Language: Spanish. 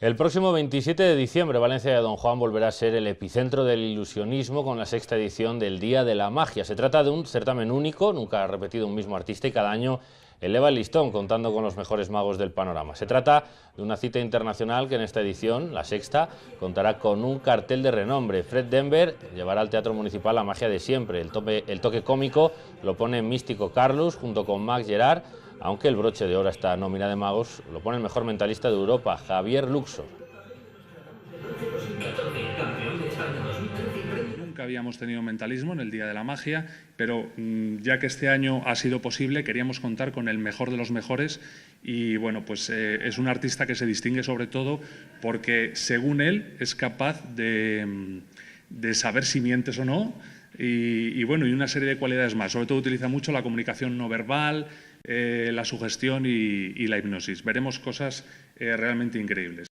El próximo 27 de diciembre, Valencia de Don Juan volverá a ser el epicentro del ilusionismo con la sexta edición del Día de la Magia. Se trata de un certamen único, nunca ha repetido un mismo artista y cada año eleva el listón contando con los mejores magos del panorama. Se trata de una cita internacional que en esta edición, la sexta, contará con un cartel de renombre. Fred Denver llevará al Teatro Municipal la magia de siempre. El toque cómico lo pone Místico Carlos junto con Max Gerard, aunque el broche de oro a esta nómina de magos lo pone el mejor mentalista de Europa, Javier Luxor. Nunca habíamos tenido mentalismo en el Día de la Magia, pero ya que este año ha sido posible, queríamos contar con el mejor de los mejores y bueno, pues es un artista que se distingue sobre todo porque, según él, es capaz de saber si mientes o no y bueno, y una serie de cualidades más. Sobre todo utiliza mucho la comunicación no verbal, la sugestión y la hipnosis. Veremos cosas realmente increíbles.